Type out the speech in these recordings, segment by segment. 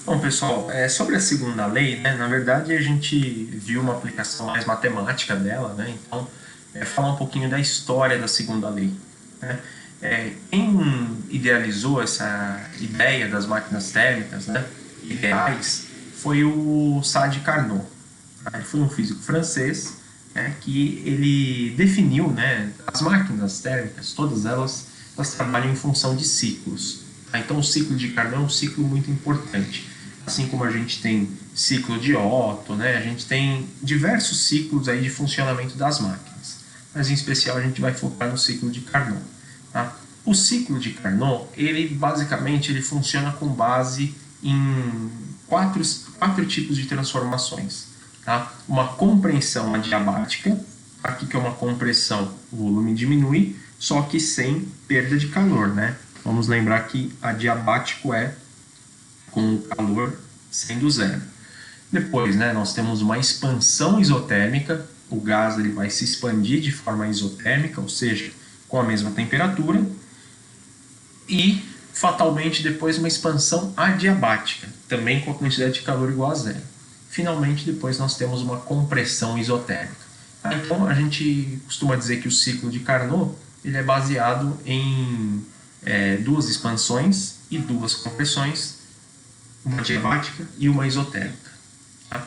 Bom, pessoal, sobre a segunda lei, né, na verdade a gente viu uma aplicação mais matemática dela, né, então falar um pouquinho da história da segunda lei. Né. Quem idealizou essa ideia das máquinas térmicas, né, ideais, foi o Sadi Carnot. Tá? Ele foi um físico francês, né, que ele definiu, né, as máquinas térmicas, todas elas trabalham em função de ciclos. Tá? Então o ciclo de Carnot é um ciclo muito importante. Assim como a gente tem ciclo de Otto, né, a gente tem diversos ciclos aí de funcionamento das máquinas. Mas em especial a gente vai focar no ciclo de Carnot. Tá? O ciclo de Carnot, ele basicamente ele funciona com base em quatro tipos de transformações. Tá? Uma compressão adiabática, aqui que é uma compressão, o volume diminui, só que sem perda de calor, né? Vamos lembrar que adiabático é com o calor sendo zero. Depois, né, nós temos uma expansão isotérmica, o gás ele vai se expandir de forma isotérmica, ou seja, com a mesma temperatura, e fatalmente depois uma expansão adiabática, também com a quantidade de calor igual a zero. Finalmente, depois nós temos uma compressão isotérmica. Então, a gente costuma dizer que o ciclo de Carnot ele é baseado em duas expansões e duas compressões, uma adiabática e uma isotérmica. Tá?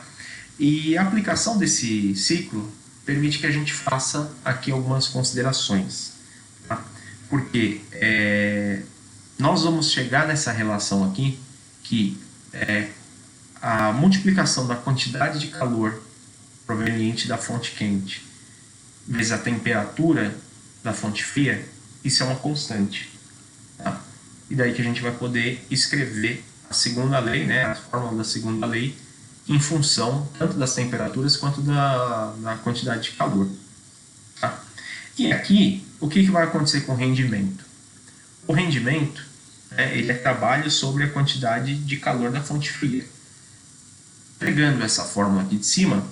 E a aplicação desse ciclo permite que a gente faça aqui algumas considerações. Tá? Porque nós vamos chegar nessa relação aqui que a multiplicação da quantidade de calor proveniente da fonte quente vezes a temperatura da fonte fria, isso é uma constante. Tá? E daí que a gente vai poder escrever a segunda lei, né, a fórmula da segunda lei, em função tanto das temperaturas quanto da quantidade de calor. Tá? E aqui, o que vai acontecer com o rendimento? O rendimento ele é trabalho sobre a quantidade de calor da fonte fria. Pegando essa fórmula aqui de cima,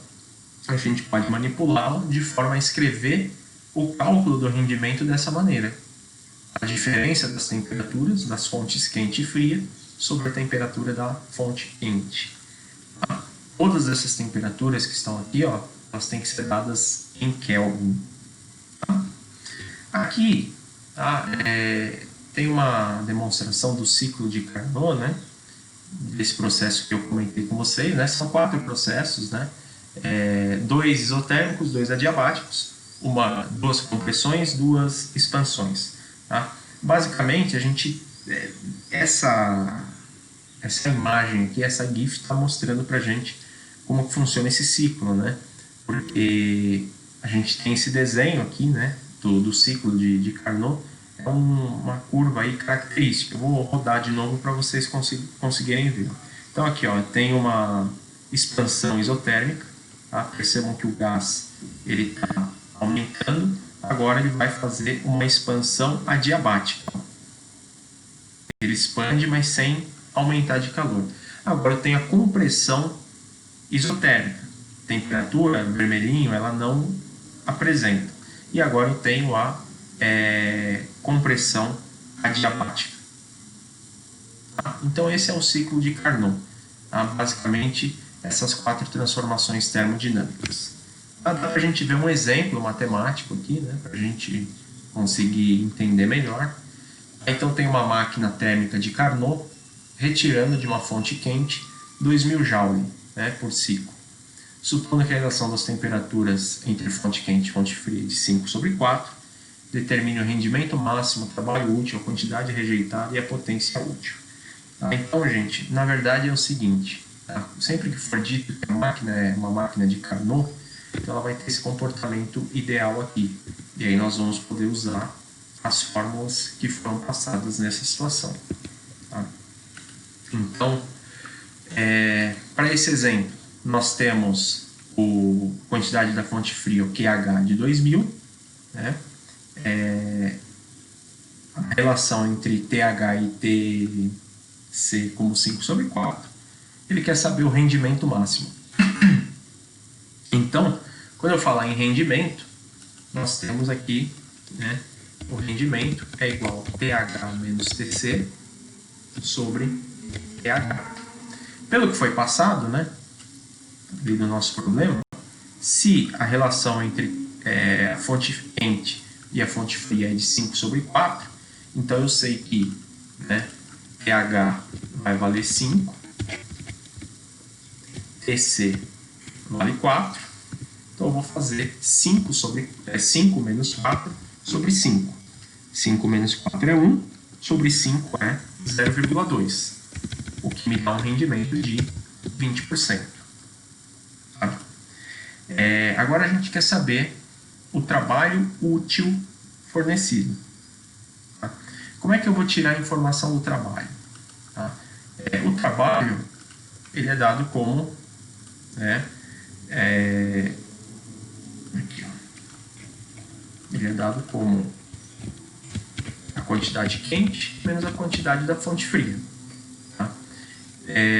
a gente pode manipulá-la de forma a escrever o cálculo do rendimento dessa maneira. A diferença das temperaturas das fontes quente e fria sobre a temperatura da fonte quente. Todas essas temperaturas que estão aqui, ó, elas têm que ser dadas em Kelvin. Aqui tem uma demonstração do ciclo de Carnot, né? Desse processo que eu comentei com vocês, né? São 4 processos, né? 2 isotérmicos, 2 adiabáticos, duas compressões, 2 expansões. Tá? Basicamente, a gente essa imagem aqui, essa GIF está mostrando para a gente como funciona esse ciclo, né? Porque a gente tem esse desenho aqui, né? Do ciclo de Carnot, é uma curva aí característica. Eu vou rodar de novo para vocês conseguirem ver. Então aqui, ó, tem uma expansão isotérmica. Tá? Percebam que o gás ele está aumentando. Agora ele vai fazer uma expansão adiabática. Ele expande, mas sem aumentar de calor. Agora eu tenho a compressão isotérmica. Temperatura, vermelhinho, ela não apresenta. E agora eu tenho a compressão adiabática. Tá? Então esse é o ciclo de Carnot. Tá? Basicamente, essas 4 transformações termodinâmicas. Dá para a gente ver um exemplo matemático aqui, né, para a gente conseguir entender melhor. Então tem uma máquina térmica de Carnot retirando de uma fonte quente 2000 Joule, né, por ciclo. Supondo que a relação das temperaturas entre fonte quente e fonte fria é de 5/4, determine o rendimento máximo, o trabalho útil, a quantidade rejeitada e a potência útil. Tá? Então, gente, na verdade é o seguinte, tá? Sempre que for dito que a máquina é uma máquina de Carnot, então ela vai ter esse comportamento ideal aqui. E aí nós vamos poder usar as fórmulas que foram passadas nessa situação. Tá? Então, para esse exemplo, nós temos a quantidade da fonte fria, o QH, de 2000, né? A relação entre TH e TC como 5/4. Ele quer saber o rendimento máximo. Então, quando eu falar em rendimento, nós temos aqui, né, o rendimento é igual a TH menos TC sobre TH. Pelo que foi passado, né, ali no nosso problema, se a relação entre a fonte quente e a fonte fria é de 5 sobre 4, então eu sei que, né, pH vai valer 5, TC vale 4, então eu vou fazer 5 menos 4 sobre 5. 5 menos 4 é 1, sobre 5 é 0,2, o que me dá um rendimento de 20%. Tá? Agora a gente quer saber o trabalho útil fornecido. Tá? Como é que eu vou tirar a informação do trabalho? Tá? O trabalho ele é dado como, né, aqui, ó. Ele é dado como a quantidade quente menos a quantidade da fonte fria. Tá?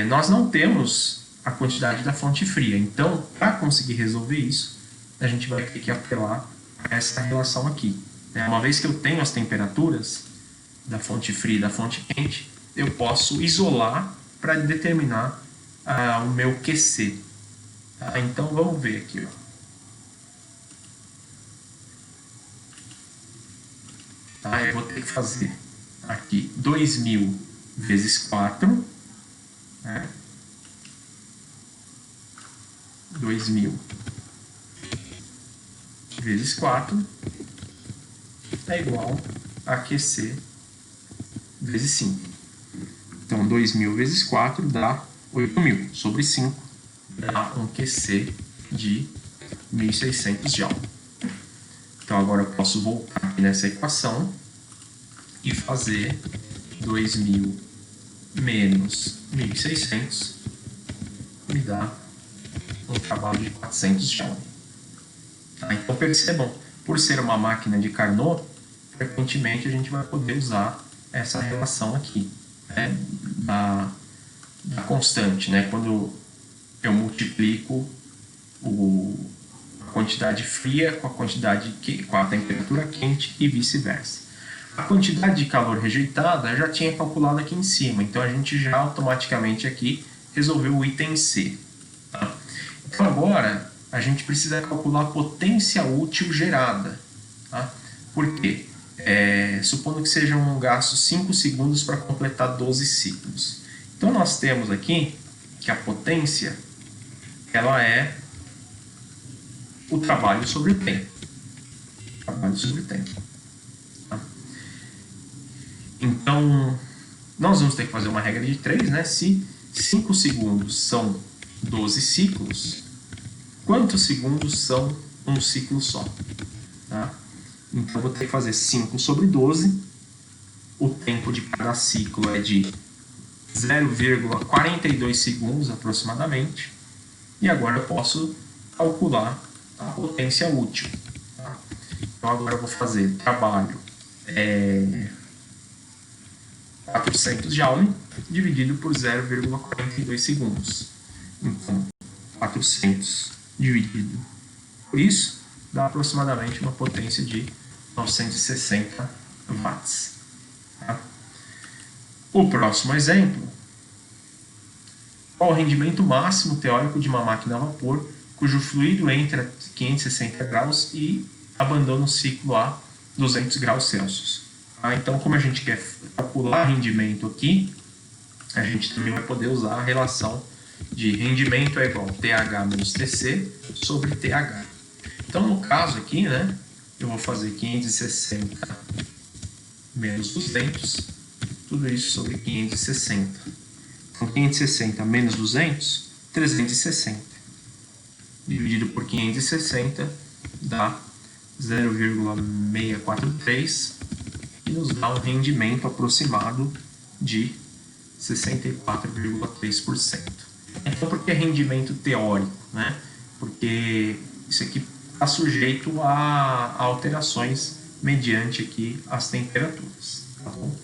Nós não temos a quantidade da fonte fria, então, para conseguir resolver isso, a gente vai ter que apelar a essa relação aqui. Uma vez que eu tenho as temperaturas da fonte fria e da fonte quente, eu posso isolar para determinar o meu QC. Tá? Então, vamos ver aqui, ó. Tá? Eu vou ter que fazer aqui 2000 vezes 4, né? 2000 vezes 4 é igual a QC vezes 5. Então, 2000 vezes 4 dá 8000 sobre 5, dá um QC de 1600 Joule. Então, agora eu posso voltar aqui nessa equação e fazer 2000 menos 1600 me dá um trabalho de 400 Joule. Tá? Então, percebam, por ser uma máquina de Carnot, frequentemente a gente vai poder usar essa relação aqui, né, da constante, né, quando eu multiplico a quantidade fria com a temperatura quente e vice-versa. A quantidade de calor rejeitada eu já tinha calculado aqui em cima, então a gente já automaticamente aqui resolveu o item C. Tá? Então agora a gente precisa calcular a potência útil gerada. Tá? Por quê? Supondo que sejam gastos 5 segundos para completar 12 ciclos. Então nós temos aqui que a potência ela é o trabalho sobre o tempo. Trabalho sobre o tempo. Tá? Então, nós vamos ter que fazer uma regra de 3, né? Se 5 segundos são 12 ciclos, quantos segundos são um ciclo só? Tá? Então, eu vou ter que fazer 5 sobre 12. O tempo de cada ciclo é de 0,42 segundos aproximadamente. E agora eu posso calcular a potência útil. Tá? Então, agora eu vou fazer trabalho 400 Joule dividido por 0,42 segundos. Então, 400 dividido por isso dá aproximadamente uma potência de 960 watts. Tá? O próximo exemplo: qual o rendimento máximo teórico de uma máquina a vapor cujo fluido entra a 560 graus e abandona o ciclo a 200 graus Celsius? Tá? Então, como a gente quer calcular rendimento aqui, a gente também vai poder usar a relação de rendimento é igual a TH menos TC sobre TH. Então, no caso aqui, né, eu vou fazer 560 menos 200, tudo isso sobre 560. Então, 560 menos 200, 360. Dividido por 560 dá 0,643 e nos dá um rendimento aproximado de 64,3%. Então, por que rendimento teórico? Né? Porque isso aqui está sujeito a alterações mediante aqui as temperaturas. Tá bom?